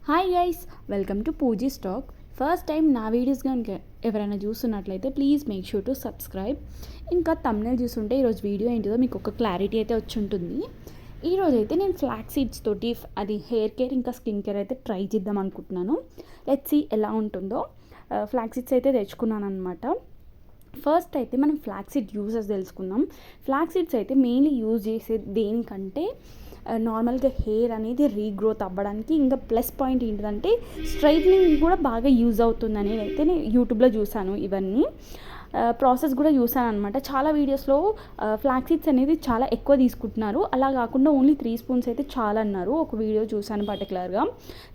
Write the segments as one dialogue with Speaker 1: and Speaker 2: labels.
Speaker 1: Hi guys, welcome to Pooji stock. First time నా videos కనుక ఎవరైనా చూస్తున్నట్లయితే please make sure to subscribe. ఇంకా తమ్నెల్ చూస్తుంటే ఈరోజు వీడియో ఏంటిదో మీకు ఒక క్లారిటీ అయితే వచ్చి ఉంటుంది. ఈరోజు అయితే నేను ఫ్లాక్ సీడ్స్ తోటి అది హెయిర్ కేర్ ఇంకా స్కిన్ కేర్ అయితే ట్రై చేద్దాం అనుకుంటున్నాను. లెట్స్ సీ ఎలా ఉంటుందో. ఫ్లాక్ సీడ్స్ అయితే తెచ్చుకున్నాను అనమాట. ఫస్ట్ అయితే మనం ఫ్లాక్ సీడ్ యూజెస్ తెలుసుకుందాం. ఫ్లాక్ సీడ్స్ అయితే మెయిన్లీ యూజ్ చేసే దేనికంటే నార్మల్గా హెయిర్ అనేది రీగ్రోత్ అవ్వడానికి, ఇంకా ప్లస్ పాయింట్ ఏంటిదంటే స్ట్రైట్నింగ్ కూడా బాగా యూజ్ అవుతుంది అనేది అయితే నేను యూట్యూబ్లో చూసాను. ఇవన్నీ ప్రాసెస్ కూడా చూసాను అనమాట. చాలా వీడియోస్లో ఫ్లాక్ సీడ్స్ అనేది చాలా ఎక్కువ తీసుకుంటున్నారు. అలా కాకుండా ఓన్లీ 3 స్పూన్స్ అయితే చాలా అన్నారు. ఒక వీడియో చూసాను పర్టికులర్గా.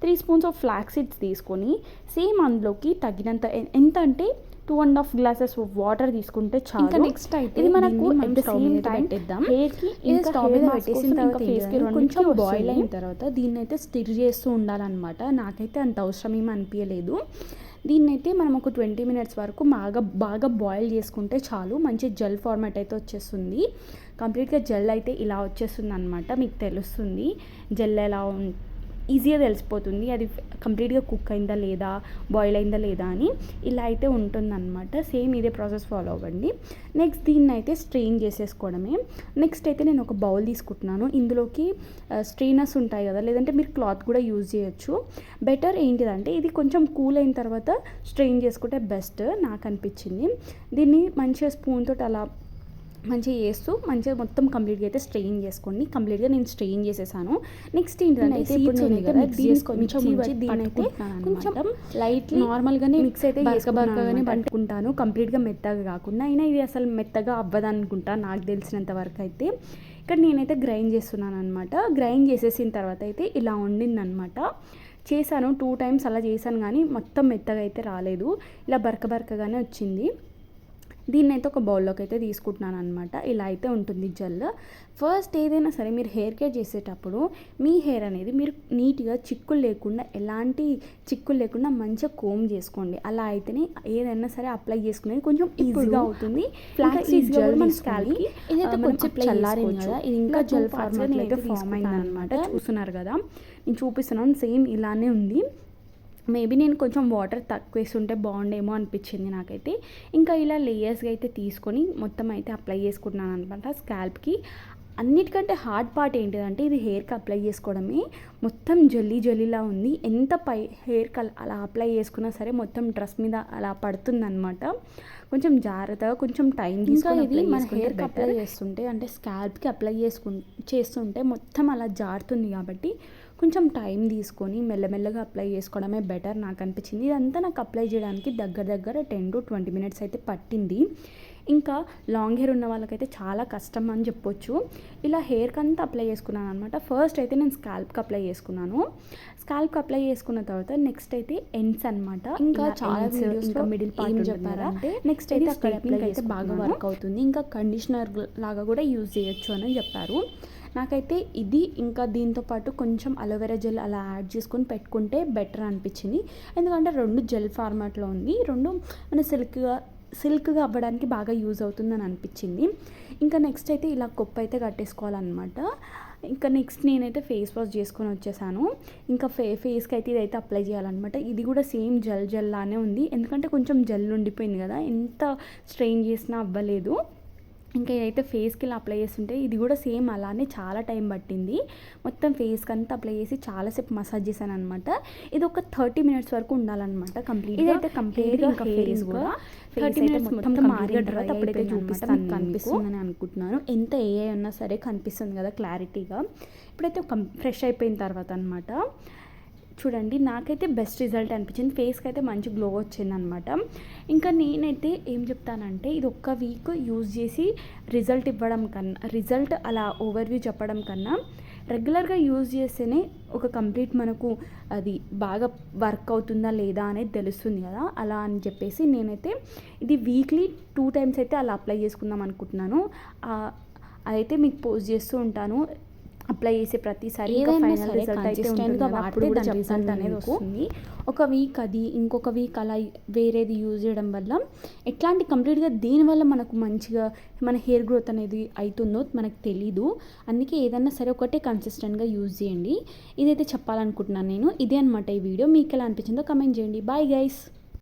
Speaker 1: 3 స్పూన్స్ ఆఫ్ ఫ్లాక్ సీడ్స్ తీసుకొని సేమ్ అందులోకి తగినంత ఎంత అంటే 2.5 గ్లాసెస్ ఆఫ్ వాటర్ తీసుకుంటే చాలు. ఇంకా నెక్స్ట్ అయితే ఇది మనకు at the same time hair కి ఇంకా స్టవ్ మీద పెట్టేసిన తర్వాత ఫేస్ కి కొంచెం బాయిల్ అయిన తర్వాత దీన్ని అయితే స్టిర్ చేస్తూ ఉండాలన్నమాట. నాకైతే అంత అవసరం ఏమీ అనిపించలేదు. దీన్నైతే మనం ఒక 20 మినిట్స్ వరకు బాగా బాయిల్ చేసుకుంటే చాలు. మంచి జెల్ ఫార్మాట్ అయితే వచ్చేస్తుంది. కంప్లీట్గా జెల్ అయితే ఇలా వచ్చేస్తుంది అనమాట. మీకు తెలుస్తుంది జెల్ ఎలా ఈజీగా తెలిసిపోతుంది అది కంప్లీట్గా కుక్ అయిందా లేదా, బాయిల్ అయిందా లేదా అని. ఇలా అయితే ఉంటుందన్నమాట. సేమ్ ఇదే ప్రాసెస్ ఫాలో అవ్వండి. నెక్స్ట్ దీన్ని అయితే స్ట్రెయిన్ చేసేసుకోవడమే. నెక్స్ట్ అయితే నేను ఒక బౌల్ తీసుకుంటున్నాను. ఇందులోకి స్ట్రెయినర్స్ ఉంటాయి కదా, లేదంటే మీరు క్లాత్ కూడా యూజ్ చేయొచ్చు. బెటర్ ఏంటిదంటే ఇది కొంచెం కూల్ అయిన తర్వాత స్ట్రెయిన్ చేసుకుంటే బెస్ట్ నాకు అనిపించింది. దీన్ని మంచిగా స్పూన్ తోటి అలా మంచిగా చేస్తూ మంచిగా మొత్తం కంప్లీట్గా అయితే స్ట్రెయిన్ చేసుకోండి. కంప్లీట్గా నేను స్ట్రెయిన్ చేసేసాను. నెక్స్ట్ ఏంటంటే ఇప్పుడు నేనైతే కొంచెం లైట్ నార్మల్గానే మిక్స్ అయితే బరకగానే పట్టుకుంటాను, కంప్లీట్గా మెత్తగా కాకుండా. అయినా ఇది అసలు మెత్తగా అవ్వదనుకుంటా నాకు తెలిసినంత వరకు అయితే. ఇక్కడ నేనైతే గ్రైండ్ చేస్తున్నాను అనమాట. గ్రైండ్ చేసేసిన తర్వాత అయితే ఇలా వండిందనమాట. చేశాను 2 టైమ్స్ అలా చేశాను, కానీ మొత్తం మెత్తగా అయితే రాలేదు. ఇలా బరకగానే వచ్చింది. దీన్ని అయితే ఒక బౌల్లోకి అయితే తీసుకుంటున్నాను అనమాట. ఇలా అయితే ఉంటుంది జెల్. ఫస్ట్ ఏదైనా సరే మీరు హెయిర్ కేర్ చేసేటప్పుడు మీ హెయిర్ అనేది మీరు నీట్గా చిక్కులు లేకుండా, ఎలాంటి చిక్కులు లేకుండా మంచిగా కోమ్ చేసుకోండి. అలా అయితేనే ఏదైనా సరే అప్లై చేసుకునేది కొంచెం ఈజీగా అవుతుంది. ఫ్లాక్ సీడ్స్ జెల్ మన స్కాల్కి ఇదైతే కొంచెం చల్లారింది కదా, ఇది ఇంకా జెల్ ఫార్మ్ అయితే ఫామ్ అయింది అనమాట. చూస్తున్నారు కదా, నేను చూపిస్తున్నాను. సేమ్ ఇలానే ఉంది. మేబీ నేను కొంచెం వాటర్ తక్కువ వేస్తుంటే బాగుండేమో అనిపించింది నాకైతే. ఇంకా ఇలా లేయర్స్గా అయితే తీసుకొని మొత్తం అయితే అప్లై చేసుకుంటున్నాను అనమాట స్కాల్ప్కి. అన్నిటికంటే హార్డ్ పార్ట్ ఏంటిదంటే ఇది హెయిర్కి అప్లై చేసుకోవడమే. మొత్తం జల్లీలా ఉంది. ఎంత హెయిర్కి అలా అప్లై చేసుకున్నా సరే మొత్తం డ్రెస్ మీద అలా పడుతుందన్నమాట. కొంచెం జాగ్రత్తగా కొంచెం టైం తీసుకొని ఇది మన హెయిర్కి అప్లై చేస్తుంటే, అంటే స్కాల్ప్కి అప్లై చేస్తుంటే మొత్తం అలా జారుతుంది. కాబట్టి కొంచెం టైం తీసుకొని మెల్లమెల్లగా అప్లై చేసుకోవడమే బెటర్ నాకు అనిపించింది. ఇదంతా నాకు అప్లై చేయడానికి దగ్గర 10 to 20 మినిట్స్ అయితే పట్టింది. ఇంకా లాంగ్ హెయిర్ ఉన్న వాళ్ళకైతే చాలా కష్టం అని చెప్పొచ్చు. ఇలా హెయిర్కి అంతా అప్లై చేసుకున్నాను అనమాట. ఫస్ట్ అయితే నేను స్కాల్ప్కి అప్లై చేసుకున్నాను. స్కాల్ప్కి అప్లై చేసుకున్న తర్వాత నెక్స్ట్ అయితే ఎండ్స్ అనమాట. ఇంకా చాలా ఇంకా మిడిల్ పార్ట్ చెప్పారా అంటే నెక్స్ట్ అయితే స్ట్రైట్నింగ్ అయితే బాగా వర్క్ అవుతుంది. ఇంకా కండిషనర్ లాగా కూడా యూజ్ చేయొచ్చు అని చెప్పారు. నాకైతే ఇది ఇంకా దీంతో పాటు కొంచెం అలోవెరా జెల్ అలా యాడ్ చేసుకొని పెట్టుకుంటే బెటర్ అనిపించింది. ఎందుకంటే 2 జెల్ ఫార్మాట్లో ఉంది. 2 మన సిల్క్గా అవ్వడానికి బాగా యూజ్ అవుతుందని అనిపించింది. ఇంకా నెక్స్ట్ అయితే ఇలా కొప్పు అయితే కట్టేసుకోవాలన్నమాట. ఇంకా నెక్స్ట్ నేనైతే ఫేస్ వాష్ చేసుకొని వచ్చేసాను. ఇంకా ఫేస్కి అయితే ఇదైతే అప్లై చేయాలన్నమాట. ఇది కూడా సేమ్ జెల్ లానే ఉంది. ఎందుకంటే కొంచెం జెల్ ఉండిపోయింది కదా, ఎంత స్ట్రెయిన్ చేసినా అవ్వలేదు. ఇంకా ఇదైతే ఫేస్కి ఇలా అప్లై చేస్తుంటే ఇది కూడా సేమ్ అలానే చాలా టైం పట్టింది. మొత్తం ఫేస్కి అంతా అప్లై చేసి చాలాసేపు మసాజ్ చేశాను అనమాట. ఇది ఒక 30 మినిట్స్ వరకు ఉండాలన్నమాట. కంప్లీట్గా ఇంకా ఫేస్ కూడా 30 మినిట్స్ మొత్తం మారిన తర్వాత అప్పుడైతే కనిపిస్తుందని అనుకుంటున్నాను. ఎంత ఏ ఉన్నా సరే కనిపిస్తుంది కదా క్లారిటీగా. ఇప్పుడైతే ఫ్రెష్ అయిపోయిన తర్వాత అనమాట. చూడండి, నాకైతే బెస్ట్ రిజల్ట్ అనిపించింది. ఫేస్కి అయితే మంచి గ్లో వచ్చిందనమాట. ఇంకా నేనైతే ఏం చెప్తానంటే ఇది ఒక్క వీక్ యూజ్ చేసి రిజల్ట్ అలా ఓవర్వ్యూ చెప్పడం కన్నా రెగ్యులర్గా యూజ్ చేస్తేనే ఒక కంప్లీట్ మనకు అది బాగా వర్క్ అవుతుందా లేదా అనేది తెలుస్తుంది కదా. అలా అని చెప్పేసి నేనైతే ఇది వీక్లీ 2 టైమ్స్ అయితే అలా అప్లై చేసుకుందాం అనుకుంటున్నాను. అదైతే మీకు పోస్ట్ చేస్తూ ఉంటాను. అప్లై చేసే ప్రతిసారి
Speaker 2: ఫైనల్
Speaker 1: రిజల్ట్ అయితే ఉంటుంది అప్పుడు కూడా రిజల్ట్ అనేది వస్తుంది. ఒక వీక్ అది, ఇంకొక వీక్ అలా వేరేది యూజ్ చేయడం వల్ల ఎట్లాంటి కంప్లీట్గా దేనివల్ల మనకు మంచిగా మన హెయిర్ గ్రోత్ అనేది అవుతుందో మనకు తెలీదు. అందుకే ఏదన్నా సరే ఒకటే కన్సిస్టెంట్గా యూజ్ చేయండి. ఇదైతే చెప్పాలనుకుంటున్నాను నేను. ఇదే అనమాట ఈ వీడియో. మీకు ఎలా అనిపించిందో కమెంట్ చేయండి. Bye guys.